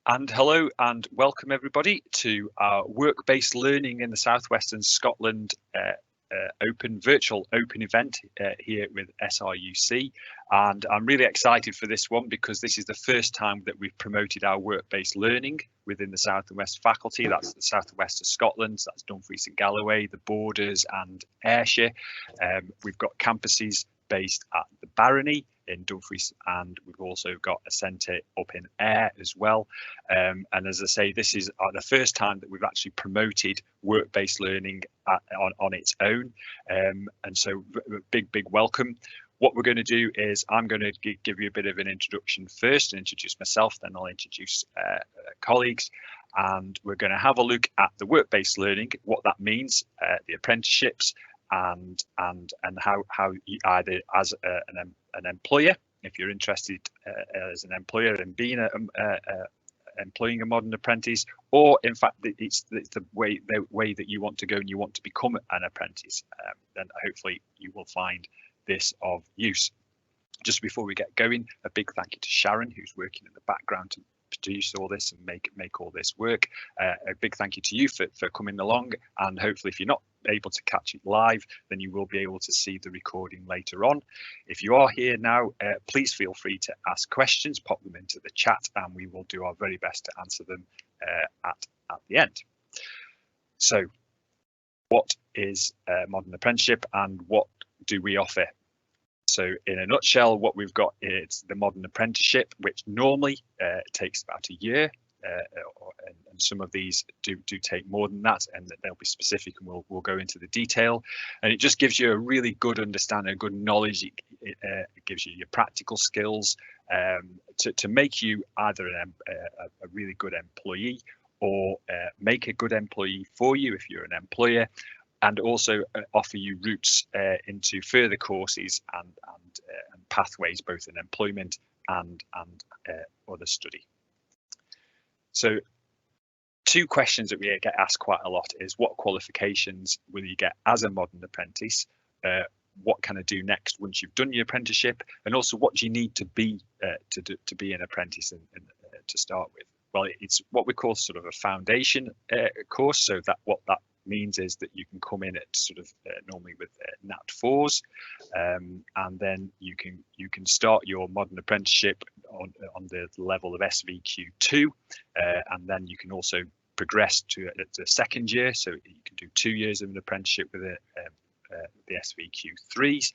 And hello and welcome everybody to our work-based learning in the Southwestern Scotland virtual open event here with SRUC. And I'm really excited for this one because this is the first time that we've promoted our work-based learning within the South and West faculty. That's the South and West of Scotland, that's Dumfries and Galloway, the Borders and Ayrshire. We've got campuses based at the Barony in Dumfries, and we've also got a centre up in Ayr as well. And as I say, this is the first time that we've actually promoted work-based learning on its own. And so big welcome. What we're going to do is I'm going to give you a bit of an introduction first and introduce myself, then I'll introduce colleagues. And we're going to have a look at the work-based learning, what that means, the apprenticeships, and how you either as an employer, if you're interested as an employer in being employing a modern apprentice, or in fact it's the way that you want to go and you want to become an apprentice, then hopefully you will find this of use. Just before we get going, a big thank you to Sharon, who's working in the background to produce all this and make all this work. A big thank you to you for coming along, and hopefully if you're not able to catch it live, then you will be able to see the recording later on. If you are here now, please feel free to ask questions, pop them into the chat, and we will do our very best to answer them at the end. So what is Modern Apprenticeship and what do we offer? So in a nutshell, what we've got is the Modern Apprenticeship, which normally takes about a year, and some of these do take more than that, and they'll be specific, and we'll go into the detail. And it just gives you a really good understanding, a good knowledge. It gives you your practical skills to make you either a really good employee or make a good employee for you if you're an employer, and also offer you routes into further courses and pathways, both in employment and other study. So two questions that we get asked quite a lot is, what qualifications will you get as a modern apprentice? What can I do next once you've done your apprenticeship? And also, what do you need to be to be an apprentice and to start with? Well, it's what we call sort of a foundation course. So what that means is that you can come in at sort of normally with Nat 4s, and then you can start your modern apprenticeship on the level of SVQ2, and then you can also progress to the second year, so you can do 2 years of an apprenticeship with the SVQ3s,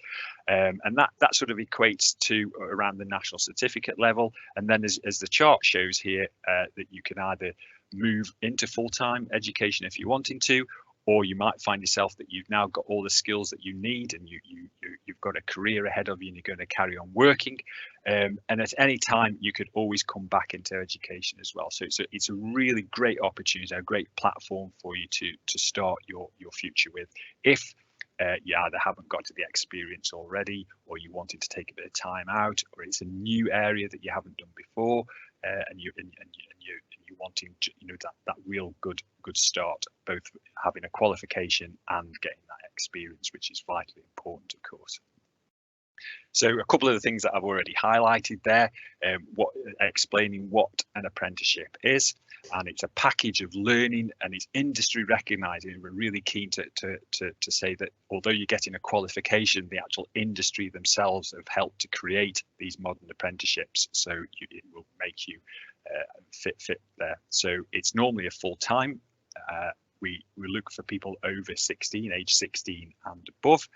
and that sort of equates to around the national certificate level. And then as the chart shows here, that you can either move into full-time education if you're wanting to, or you might find yourself that you've now got all the skills that you need, and you've got a career ahead of you, and you're going to carry on working. And at any time, you could always come back into education as well. So it's a really great opportunity, a great platform for you to start your future with. If you either haven't got to the experience already, or you wanted to take a bit of time out, or it's a new area that you haven't done before, and you're wanting that real good start, both having a qualification and getting that experience, which is vitally important, of course. So a couple of the things that I've already highlighted there, explaining what an apprenticeship is, and it's a package of learning, and it's industry recognised. And we're really keen to say that although you're getting a qualification, the actual industry themselves have helped to create these modern apprenticeships, so it will make you fit there. So it's normally a full-time. We look for people over 16, age 16 and above.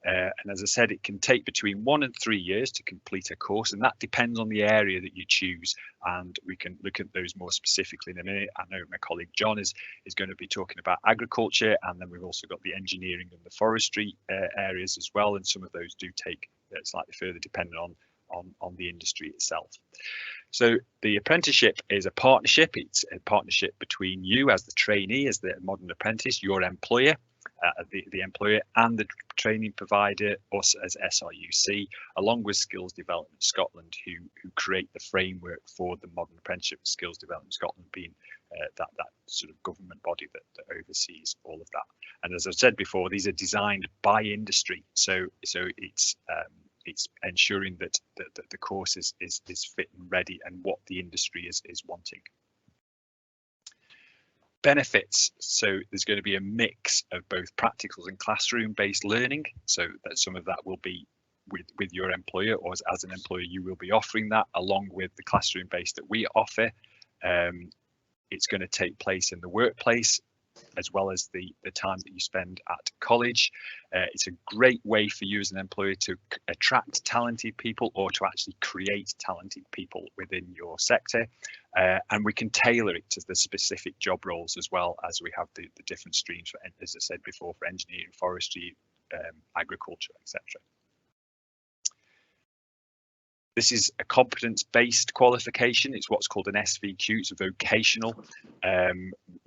And as I said, it can take between 1 and 3 years to complete a course, and that depends on the area that you choose. And we can look at those more specifically in a minute. I know my colleague John is going to be talking about agriculture, and then we've also got the engineering and the forestry areas as well. And some of those do take slightly further depending on the industry itself. So the apprenticeship is a partnership. It's a partnership between you as the trainee, as the modern apprentice, your employer, the employer, and the training provider, us as SRUC, along with Skills Development Scotland, who create the framework for the Modern Apprenticeship. Skills Development Scotland being that sort of government body that oversees all of that. And as I've said before, these are designed by industry, so it's ensuring that the course is fit and ready, and what the industry is wanting. Benefits. So there's going to be a mix of both practicals and classroom-based learning. So that some of that will be with your employer, or as an employer, you will be offering that along with the classroom-based that we offer. It's going to take place in the workplace, as well as the time that you spend at college. It's a great way for you as an employer to attract talented people, or to actually create talented people within your sector. And we can tailor it to the specific job roles, as well as we have the different streams, for, as I said before, for engineering, forestry, agriculture, etc. This is a competence-based qualification. It's what's called an SVQ. It's a vocational.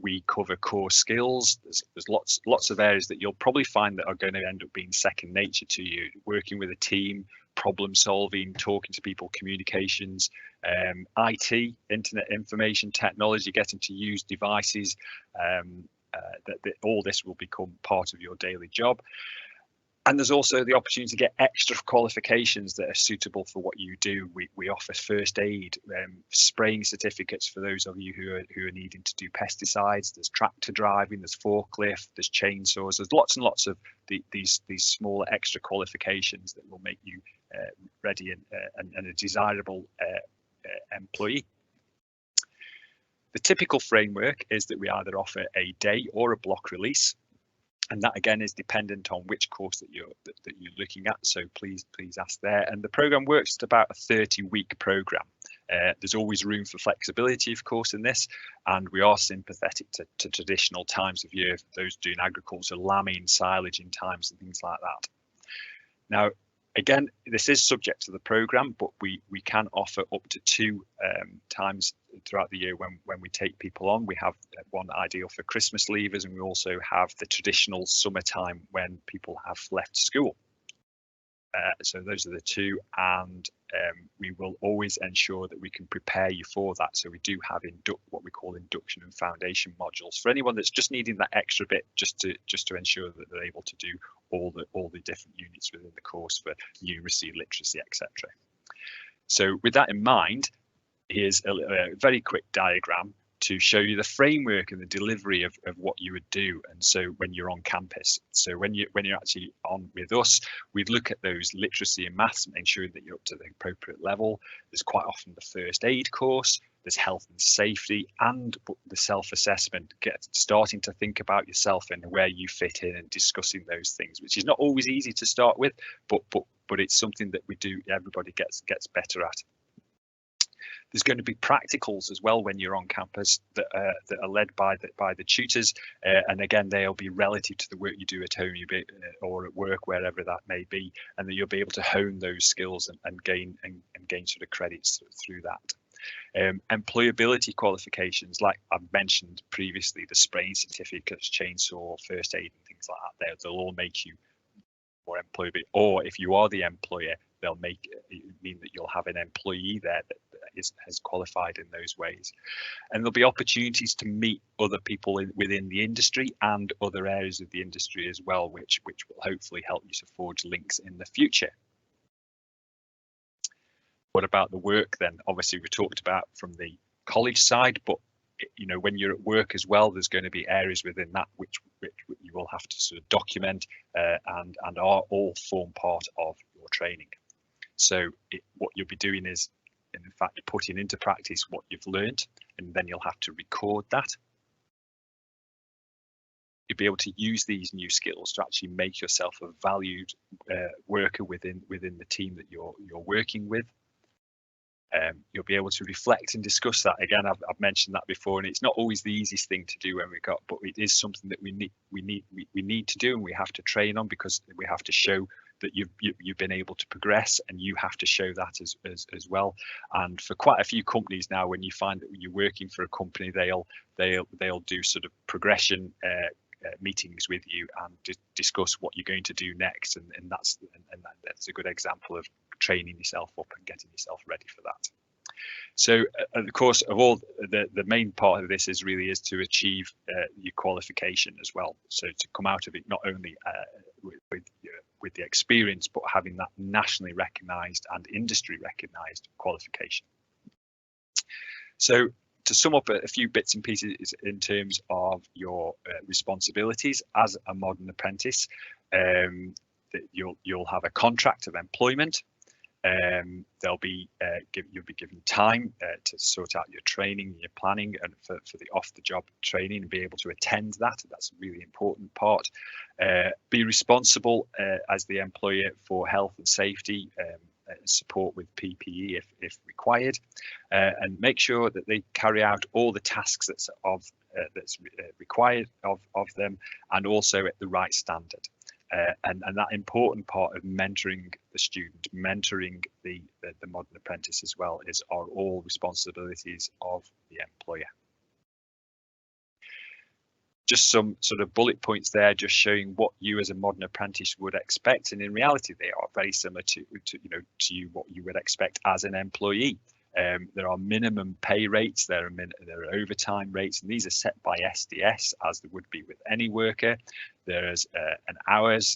We cover core skills. There's lots of areas that you'll probably find that are going to end up being second nature to you. Working with a team, problem solving, talking to people, communications, IT, internet information technology, getting to use devices. All this will become part of your daily job. And there's also the opportunity to get extra qualifications that are suitable for what you do. We offer first aid, spraying certificates for those of you who are needing to do pesticides. There's tractor driving, there's forklift, there's chainsaws. There's lots and lots of these smaller extra qualifications that will make you ready and a desirable employee. The typical framework is that we either offer a day or a block release. And that again is dependent on which course that you're looking at. So please ask there. And the program works at about a 30-week program. There's always room for flexibility, of course, in this, and we are sympathetic to traditional times of year for those doing agriculture, lambing, silaging times, and things like that. Now, again, this is subject to the program, but we can offer up to 2 times throughout the year when we take people on. We have one ideal for Christmas leavers, and we also have the traditional summertime when people have left school. So those are the 2, and we will always ensure that we can prepare you for that. So we do have what we call induction and foundation modules for anyone that's just needing that extra bit, just to ensure that they're able to do all the different units within the course for numeracy, literacy, etc. So with that in mind, here's a very quick diagram to show you the framework and the delivery of what you would do. And so when you're on campus, so when you're actually on with us, we'd look at those literacy and maths and ensure that you're up to the appropriate level. There's quite often the first aid course, there's health and safety, and the self-assessment, starting to think about yourself and where you fit in and discussing those things, which is not always easy to start with, but it's something that we do, everybody gets better at. There's going to be practicals as well when you're on campus that are led by the tutors, and again they'll be relative to the work you do at home or at work, wherever that may be, and that you'll be able to hone those skills and gain sort of credits through that. Employability qualifications, like I've mentioned previously, the spraying certificates, chainsaw, first aid, and things like that. They'll all make you more employable, or if you are the employer, they'll mean that you'll have an employee there that has qualified in those ways. And there'll be opportunities to meet other people within the industry and other areas of the industry as well, which will hopefully help you to forge links in the future. What about the work then? Obviously, we talked about from the college side, but when you're at work as well, there's going to be areas within that which you will have to sort of document and are all form part of your training. So what you'll be doing is, in fact, putting into practice what you've learned, and then you'll have to record that. You'll be able to use these new skills to actually make yourself a valued worker within the team that you're working with. You'll be able to reflect and discuss that. Again, I've mentioned that before, and it's not always the easiest thing to do when but it is something that we need to do, and we have to train on, because we have to show that you've been able to progress, and you have to show that as well. And for quite a few companies now, when you find that you're working for a company, they'll do sort of progression meetings with you and discuss what you're going to do next, and that's a good example of training yourself up and getting yourself ready for that. So of course, of all the main part of this is to achieve your qualification as well. So to come out of it not only with the experience, but having that nationally recognised and industry recognised qualification. So to sum up a few bits and pieces in terms of your responsibilities as a modern apprentice, that you'll have a contract of employment. You'll be given time to sort out your training, your planning, and for the off-the-job training, and be able to attend that. That's a really important part. Be responsible as the employer for health and safety, support with PPE if required, and make sure that they carry out all the tasks that's required of them, and also at the right standard. And that important part of mentoring the student, mentoring the modern apprentice as well, are all responsibilities of the employer. Just some sort of bullet points there, just showing what you as a modern apprentice would expect, and in reality they are very similar to what you would expect as an employee. There are minimum pay rates, there are overtime rates, and these are set by SDS as there would be with any worker. There's an hours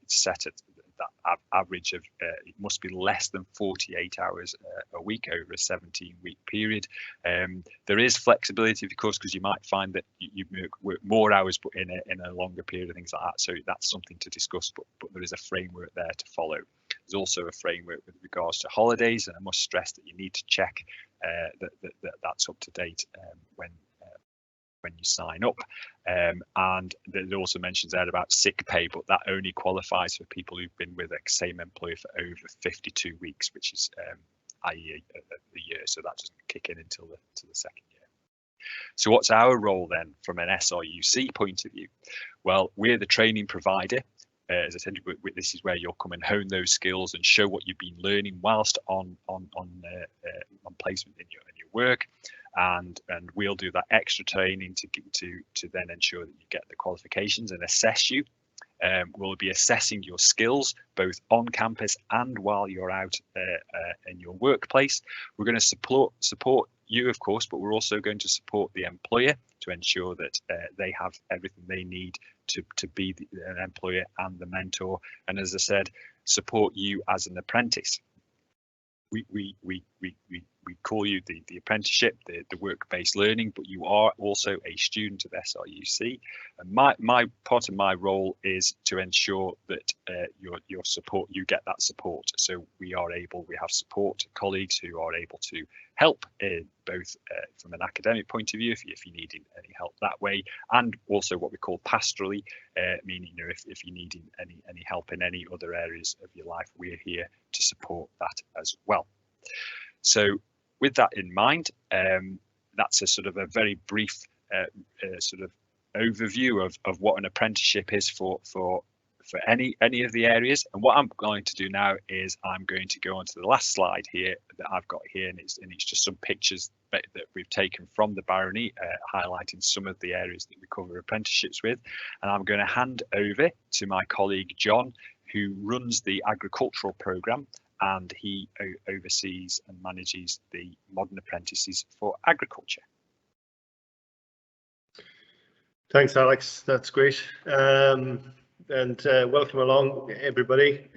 set at that average of it must be less than 48 hours a week over a 17-week period. There is flexibility, of course, because you might find that you work more hours but in a longer period and things like that. So that's something to discuss, but there is a framework there to follow. There's also a framework with regards to holidays, and I must stress that you need to check that that's up to date when you sign up. And it also mentions there about sick pay, but that only qualifies for people who've been with the same employer for over 52 weeks, which is i.e. the year, so that doesn't kick in until the second year. So what's our role then from an SRUC point of view? Well, we're the training provider. As I said, this is where you'll come and hone those skills and show what you've been learning whilst on placement in your work, and we'll do that extra training to then ensure that you get the qualifications and assess you. We'll be assessing your skills both on campus and while you're out in your workplace. We're going to support you, of course, but we're also going to support the employer to ensure that they have everything they need to be an employer and the mentor, and as I said, support you as an apprentice. We call you the apprenticeship, the work-based learning, but you are also a student of SRUC, and my part of my role is to ensure that your support, you get that support. So we have support colleagues who are able to help both from an academic point of view if you need any help that way, and also what we call pastorally, meaning if you need any help in any other areas of your life, we're here to support that as well. So with that in mind, that's a sort of a very brief sort of overview of what an apprenticeship is for any of the areas. And what I'm going to do now is I'm going to go on to the last slide here that I've got here, and it's just some pictures that we've taken from the Barony, highlighting some of the areas that we cover apprenticeships with. And I'm going to hand over to my colleague John, who runs the agricultural programme, and he oversees and manages the modern apprentices for agriculture. Thanks, Alex. That's great. And welcome along, everybody.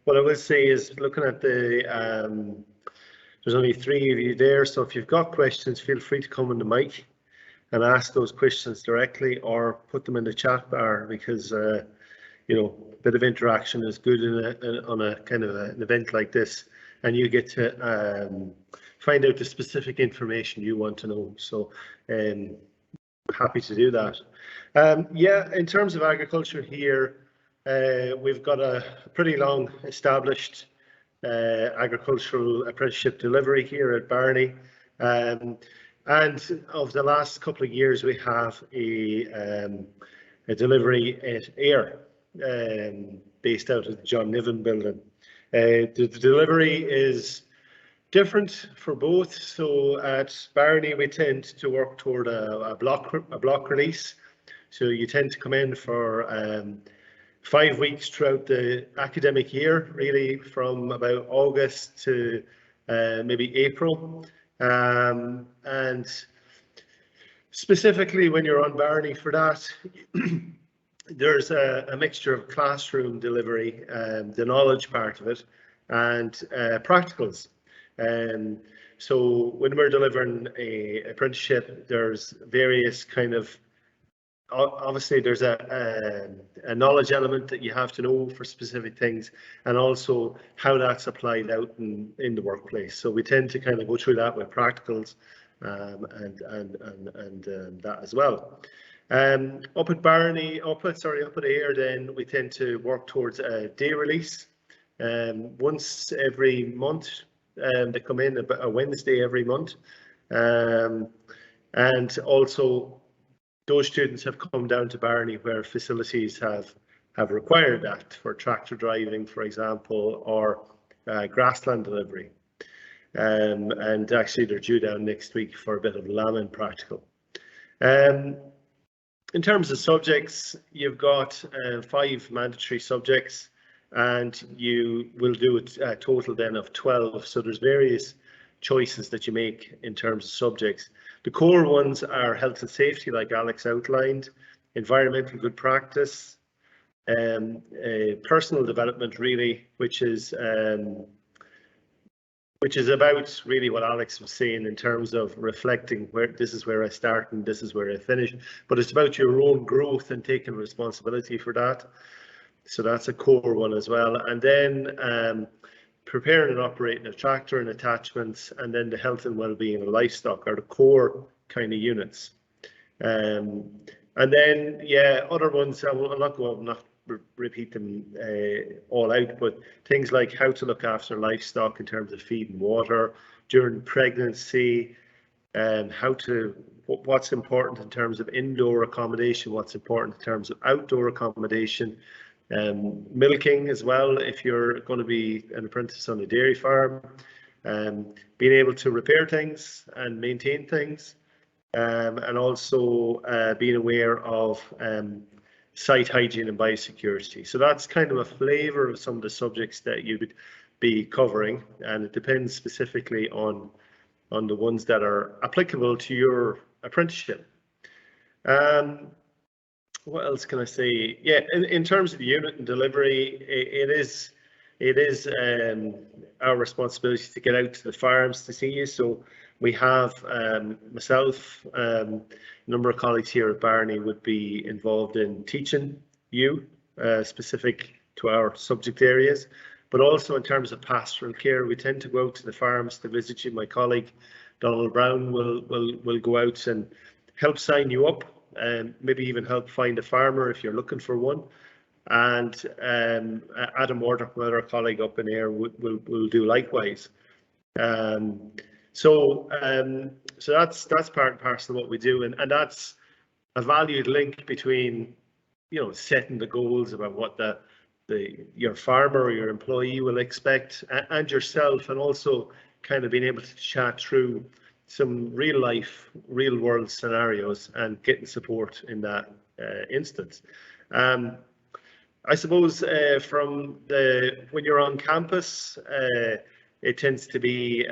What I will say is, looking at the, there's only 3 of you there, so if you've got questions, feel free to come on the mic and ask those questions directly, or put them in the chat bar, because a bit of interaction is good on a kind of an event like this, and you get to find out the specific information you want to know. So happy to do that. Yeah, in terms of agriculture here, we've got a pretty long established agricultural apprenticeship delivery here at Barony, and over the last couple of years we have a delivery at Ayr, based out of the John Niven building. The delivery is different for both. So at Barony we tend to work toward a block release. So you tend to come in for 5 weeks throughout the academic year, really from about August to maybe April. And specifically when you're on Barony for that, there's a mixture of classroom delivery, the knowledge part of it, and practicals. So when we're delivering a apprenticeship, there's various kind of, obviously there's a knowledge element that you have to know for specific things, and also how that's applied out in the workplace. So we tend to kind of go through that with practicals and that as well. Up at Barony, up at Ayr, then we tend to work towards a day release. Once every month, they come in a Wednesday every month, and also those students have come down to Barony where facilities have required that for tractor driving, for example, or grassland delivery. And actually they're due down next week for a bit of lambing practical. In terms of subjects, you've got 5 mandatory subjects, and you will do a total then of 12. So there's various choices that you make in terms of subjects. The core ones are health and safety, like Alex outlined, environmental good practice, personal development, really, which is about really what Alex was saying in terms of reflecting where this is where I start and this is where I finish, but it's about your own growth and taking responsibility for that. So that's a core one as well. And then preparing and operating a tractor and attachments, and then the health and well-being of livestock are the core kind of units. And then, yeah, other ones, I'll not repeat them all out, but things like how to look after livestock in terms of feed and water during pregnancy, and what's important in terms of indoor accommodation, what's important in terms of outdoor accommodation, milking as well if you're going to be an apprentice on a dairy farm, being able to repair things and maintain things, and also being aware of site hygiene and biosecurity. So that's kind of a flavour of some of the subjects that you would be covering, and it depends specifically on the ones that are applicable to your apprenticeship. What else can I say? Yeah, in terms of the unit and delivery, it is our responsibility to get out to the farms to see you. So we have myself, a number of colleagues here at Barony would be involved in teaching you specific to our subject areas, but also in terms of pastoral care, we tend to go out to the farms to visit you. My colleague Donald Brown will go out and help sign you up, and maybe even help find a farmer if you're looking for one. And Adam Wardrock, my other colleague up in Ayr, will do likewise. So that's part and parcel of what we do, and that's a valued link between, you know, setting the goals about what your farmer or your employee will expect, and yourself, and also kind of being able to chat through some real life, real world scenarios and getting support in that instance. I suppose from when you're on campus, it tends to be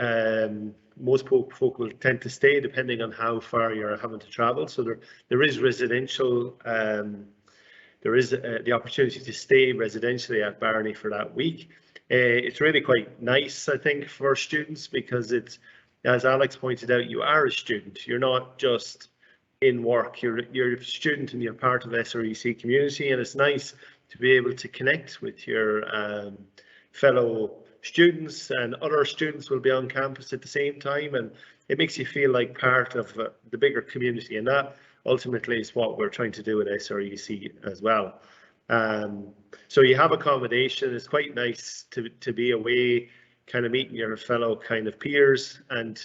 most folk will tend to stay depending on how far you're having to travel. So there is residential, there is the opportunity to stay residentially at Barony for that week. It's really quite nice, I think, for students, because it's, as Alex pointed out, you are a student. You're not just in work. You're a student and you're part of the SRUC community, and it's nice to be able to connect with your fellow students, and other students will be on campus at the same time, and it makes you feel like part of the bigger community, and that ultimately is what we're trying to do at SRUC as well. So you have accommodation. It's quite nice to be away, kind of meeting your fellow kind of peers and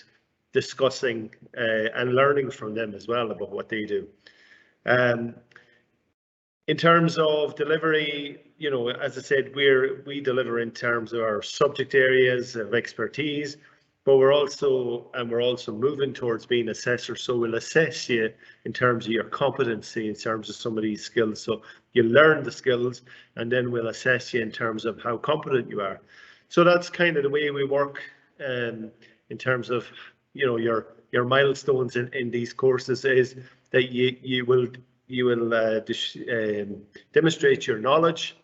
discussing and learning from them as well about what they do. In terms of delivery, you know, as I said, we deliver in terms of our subject areas of expertise, but we're also moving towards being assessors. So we'll assess you in terms of your competency, in terms of some of these skills. So you learn the skills, and then we'll assess you in terms of how competent you are. So that's kind of the way we work in terms of, you know, your milestones in these courses, is that you will demonstrate your knowledge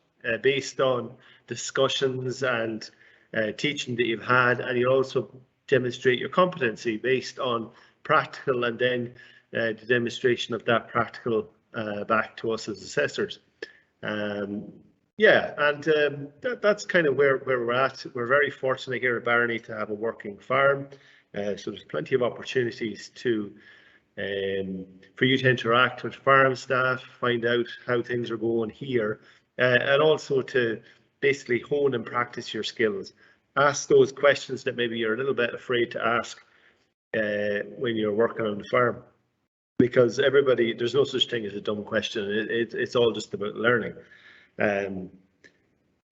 based on discussions and teaching that you've had, and you'll also demonstrate your competency based on practical, and then the demonstration of that practical back to us as assessors. Yeah, and that's kind of where we're at. We're very fortunate here at Barony to have a working farm, so there's plenty of opportunities to for you to interact with farm staff, find out how things are going here, and also to basically hone and practice your skills. Ask those questions that maybe you're a little bit afraid to ask when you're working on the farm, because there's no such thing as a dumb question. It's all just about learning.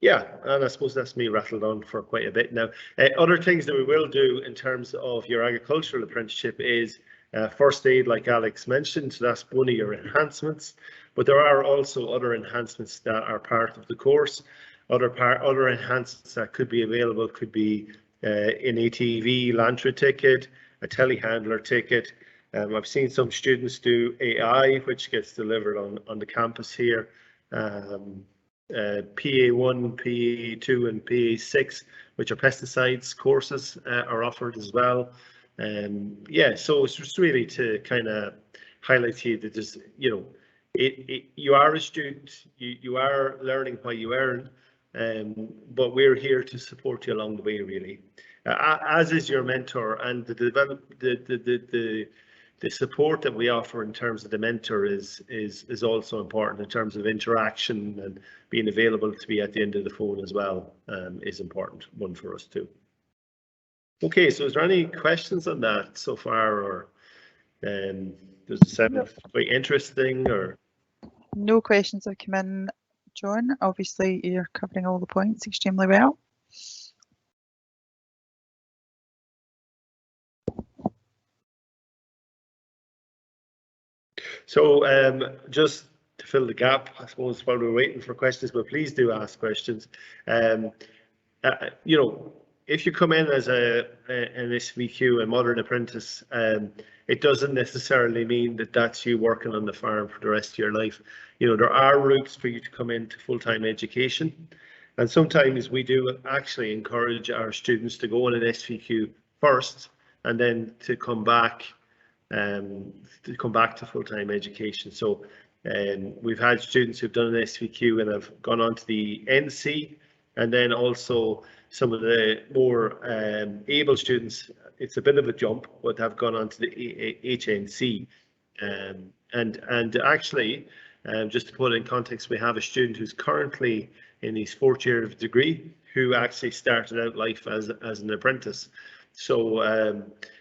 Yeah, and I suppose that's me rattled on for quite a bit now. Other things that we will do in terms of your agricultural apprenticeship is first aid, like Alex mentioned, so that's one of your enhancements. But there are also other enhancements that are part of the course. Other enhancements that could be available could be an ATV Lantra ticket, a telehandler ticket. I've seen some students do AI, which gets delivered on the campus here. PA1, PA2 and PA6, which are pesticides courses, are offered as well. Yeah, so it's just really to kind of highlight to you that there's, you know, you are a student, you are learning while you earn, but we're here to support you along the way, really, as is your mentor, and the support that we offer in terms of the mentor is also important in terms of interaction, and being available to be at the end of the phone as well is important one for us too. Okay, so is there any questions on that so far, or does it sound quite interesting? Or no questions have come in, John. Obviously you're covering all the points extremely well. So just to fill the gap, I suppose, while we're waiting for questions, but please do ask questions. You know, if you come in as an SVQ, a modern apprentice, it doesn't necessarily mean that that's you working on the farm for the rest of your life. You know, there are routes for you to come into full-time education, and sometimes we do actually encourage our students to go on an SVQ first, and then to come back to full-time education. So we've had students who've done an SVQ and have gone on to the NC, and then also some of the more able students, it's a bit of a jump, but have gone on to the HNC. And actually, just to put it in context, we have a student who's currently in his 4th year of degree who actually started out life as an apprentice. So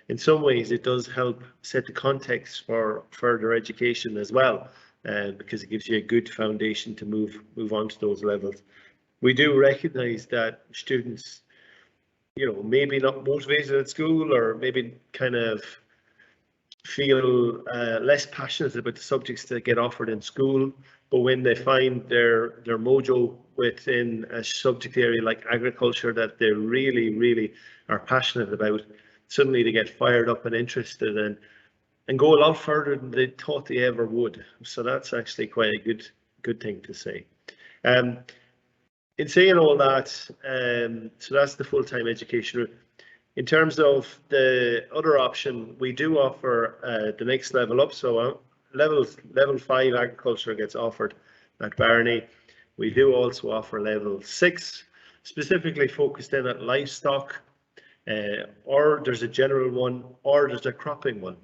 in some ways it does help set the context for further education as well, because it gives you a good foundation to move on to those levels. We do recognise that students, you know, maybe not motivated at school, or maybe kind of feel less passionate about the subjects that get offered in school, but when they find their mojo within a subject area like agriculture that they really are passionate about, suddenly they get fired up and interested and go a lot further than they thought they ever would. So that's actually quite a good thing to say. In saying all that, so that's the full-time education route. In terms of the other option, we do offer the next level up. So level 5 agriculture gets offered at Barony. We do also offer level 6, specifically focused in at livestock, or there's a general one, or there's a cropping one.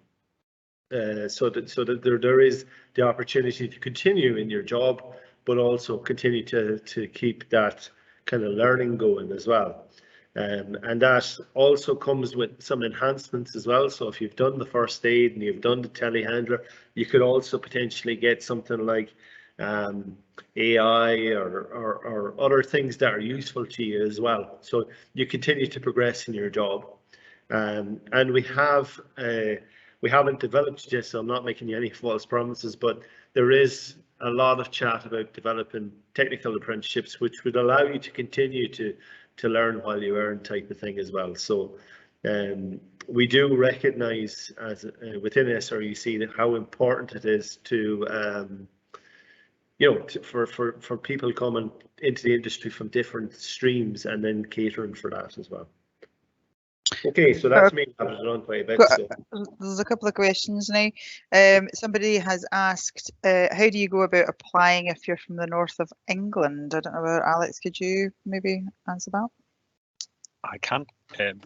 So that there is the opportunity to continue in your job, but also continue to keep that kind of learning going as well. And that also comes with some enhancements as well. So if you've done the first aid and you've done the telehandler, you could also potentially get something like AI or other things that are useful to you as well. So you continue to progress in your job. And we haven't developed yet, so I'm not making you any false promises, but there is a lot of chat about developing technical apprenticeships, which would allow you to continue to learn while you earn, type of thing as well. So we do recognise as within SRUC that how important it is to you know, for people coming into the industry from different streams and then catering for that as well. Okay, so that's me on quite a bit. So. There's a couple of questions now. Somebody has asked, how do you go about applying if you're from the north of England? I don't know, Alex, could you maybe answer that? I can. Am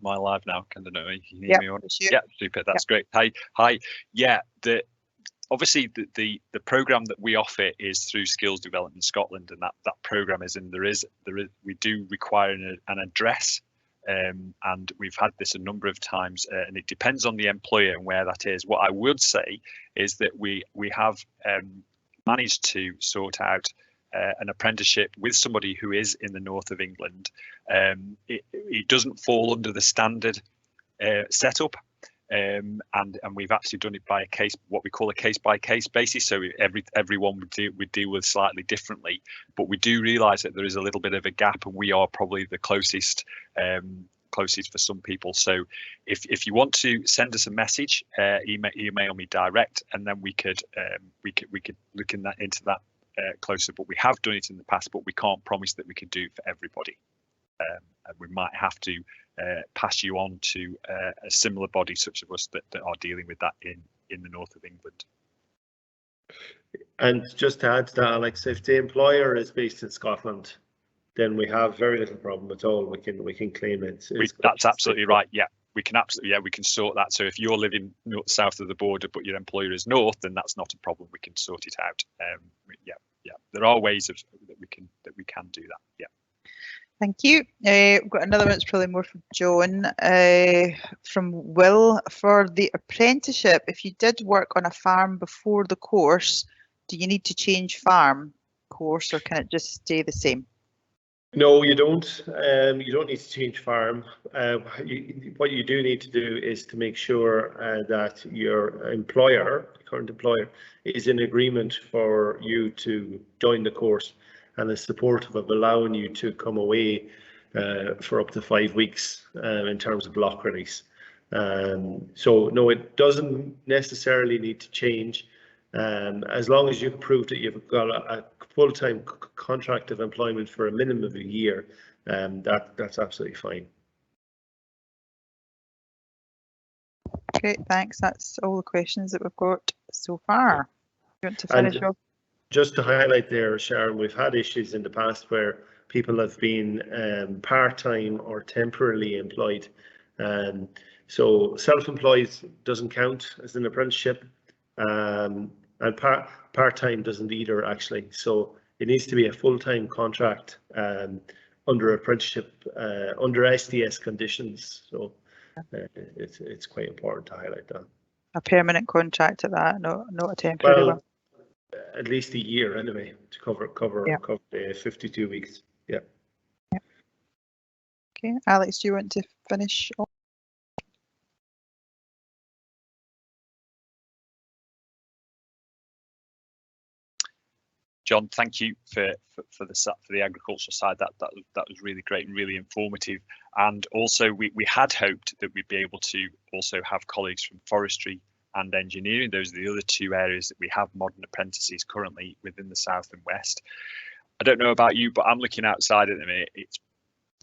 I live now? Can I know you can hear me on? Yeah, super. That's great. Hi. Yeah, obviously the program that we offer is through Skills Development Scotland, and that program is in there is we do require an address, and we've had this a number of times, and it depends on the employer and where that is. What I would say is that we have managed to sort out an apprenticeship with somebody who is in the north of England. It doesn't fall under the standard setup, and we've actually done it by what we call a case-by-case basis. So everyone would deal with slightly differently, but we do realise that there is a little bit of a gap, and we are probably the closest for some people. So if you want to send us a message, email me direct, and then we could look into that closer. But we have done it in the past, but we can't promise that we could do it for everybody, and we might have to pass you on to a similar body such as us that are dealing with that in the north of England. And just to add to that, Alex, if the employer is based in Scotland, then we have very little problem at all. We can claim it. That's absolutely right. Yeah, we can sort that. So if you're living south of the border but your employer is north, then that's not a problem. We can sort it out. Yeah. There are ways that we can do that. Yeah. Thank you. We've got another one. It's probably more from John, from Will. For the apprenticeship, if you did work on a farm before the course, do you need to change farm course, or can it just stay the same? No, you don't. You don't need to change farm. What you do need to do is to make sure that your current employer, is in agreement for you to join the course and is supportive of allowing you to come away for up to 5 weeks in terms of block release. So no, it doesn't necessarily need to change. As long as you've proved that you've got a full-time contract of employment for a minimum of a year, that's absolutely fine. Okay, thanks. That's all the questions that we've got so far. You want to finish off? Just to highlight there, Sharon, we've had issues in the past where people have been part-time or temporarily employed. So self-employed doesn't count as an apprenticeship. And part-time doesn't either, actually. So it needs to be a full-time contract under apprenticeship, under SDS conditions. So it's quite important to highlight that. A permanent contract at that, not a temporary one. At least a year anyway, to cover 52 weeks. Yeah. Okay, Alex, do you want to finish off? John, thank you for the agricultural side. That was really great and really informative. And also, we had hoped that we'd be able to also have colleagues from forestry and engineering. Those are the other two areas that we have modern apprentices currently within the south and west. I don't know about you, but I'm looking outside at the minute.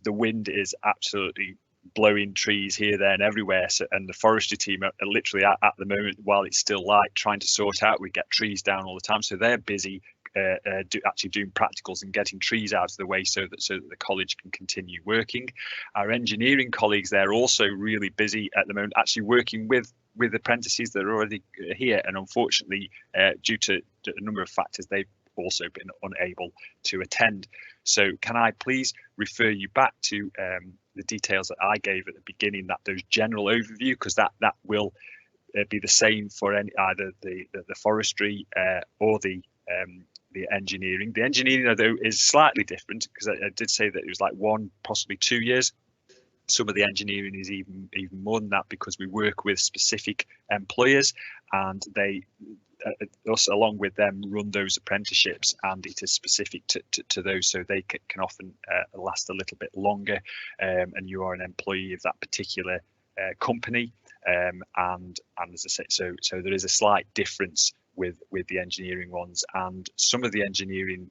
The wind is absolutely blowing trees here, there, and everywhere. So, and the forestry team are literally at the moment, while it's still light, trying to sort out. We get trees down all the time, so they're busy actually doing practicals and getting trees out of the way so that the college can continue working. Our engineering colleagues, they're also really busy at the moment, actually working with apprentices that are already here, and unfortunately, due to a number of factors, they've also been unable to attend. So can I please refer you back to the details that I gave at the beginning, those general overview, because that will be the same for either the forestry or the engineering. The engineering, though, is slightly different, because I did say that it was like 1, possibly 2 years. Some of the engineering is even more than that, because we work with specific employers, and they us along with them run those apprenticeships, and it is specific to those, so they can often last a little bit longer, and you are an employee of that particular company, and as I say, so there is a slight difference with the engineering ones, and some of the engineering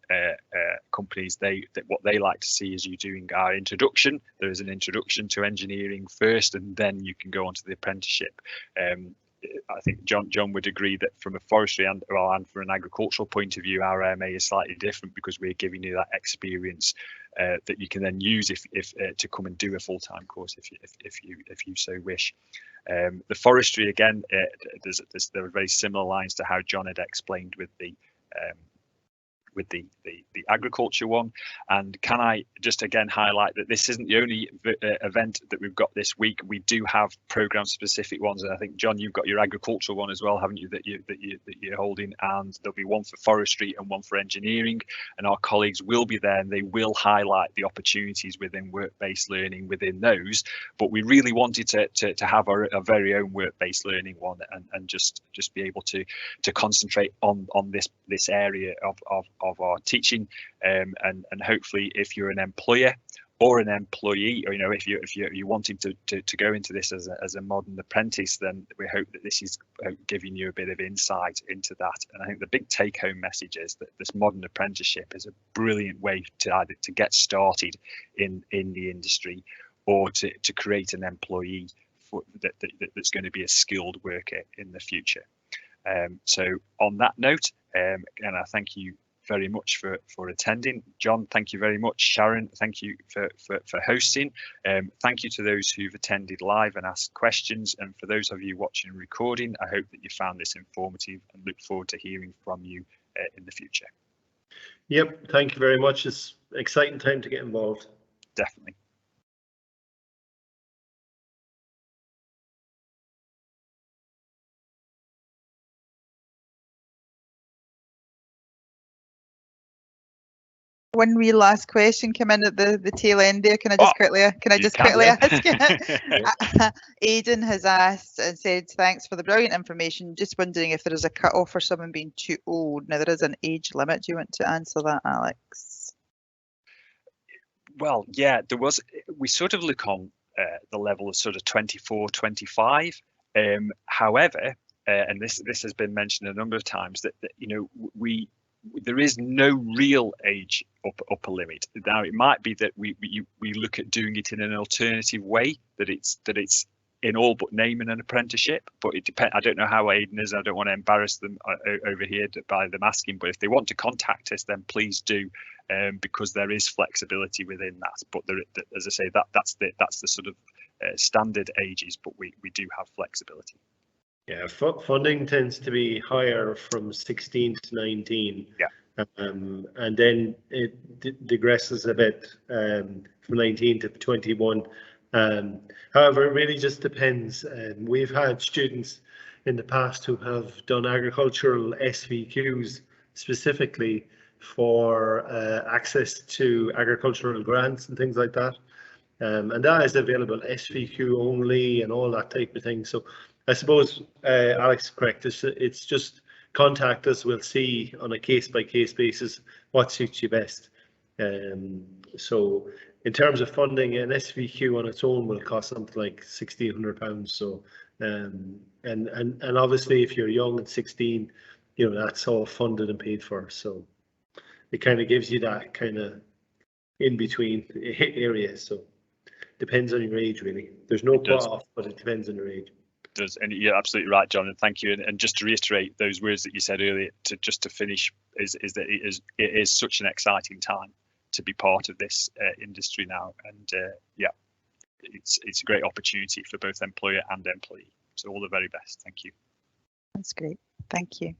companies, what they like to see is you doing our introduction. There is an introduction to engineering first, and then you can go on to the apprenticeship. I think John would agree that from a forestry and from an agricultural point of view, our MA is slightly different, because we're giving you that experience that you can then use if to come and do a full-time course if you so wish. The forestry, again, there are very similar lines to how John had explained with the agriculture one. And can I just again highlight that this isn't the only event that we've got this week. We do have program specific ones, and I think, John, you've got your agricultural one as well, haven't you, that you're holding, and there'll be one for forestry and one for engineering, and our colleagues will be there and they will highlight the opportunities within work-based learning within those. But we really wanted to have our very own work-based learning one, and just be able to concentrate on this area of our teaching, and hopefully if you're an employer or an employee, or if you're wanting to go into this as a modern apprentice, then we hope that this is giving you a bit of insight into that. And I think the big take-home message is that this modern apprenticeship is a brilliant way to either to get started in the industry, or to create an employee that's going to be a skilled worker in the future. So on that note, and I thank you very much for attending. John, thank you very much. Sharon, thank you for hosting. Thank you to those who've attended live and asked questions, and for those of you watching and recording, I hope that you found this informative and look forward to hearing from you in the future. Yep, thank you very much. It's an exciting time to get involved. Definitely. One wee last question came in at the tail end there. Can I just quickly ask? Aidan has asked and said, thanks for the brilliant information. Just wondering if there is a cut-off for someone being too old. Now, there is an age limit. Do you want to answer that, Alex? Well, yeah, there was. We sort of look on the level of sort of 24, 25. However, and this has been mentioned a number of times, that there is no real age upper limit. Now, it might be that we look at doing it in an alternative way, that it's in all but naming an apprenticeship, but it depends. I don't know how Aidan is. I don't want to embarrass them over here by them asking, but if they want to contact us, then please do, because there is flexibility within that. But there, as I say, that's the sort of standard ages, but we do have flexibility. Yeah, funding tends to be higher from 16 to 19. Yeah. And then it digresses a bit from 19 to 21. However, it really just depends. We've had students in the past who have done agricultural SVQs specifically for access to agricultural grants and things like that. And that is available, SVQ only and all that type of thing. So I suppose Alex is correct. It's just contact us. We'll see on a case-by-case basis what suits you best. So in terms of funding, an SVQ on its own will cost something like £1,600. So and obviously if you're young at 16, that's all funded and paid for. So it kind of gives you that kind of in between area. So depends on your age, really. There's no cut off, but it depends on your age. Does, and you're absolutely right, John, and thank you. And just to reiterate those words that you said earlier, to finish, is that it is such an exciting time to be part of this industry now, and yeah, it's a great opportunity for both employer and employee. So all the very best. Thank you. That's great. Thank you.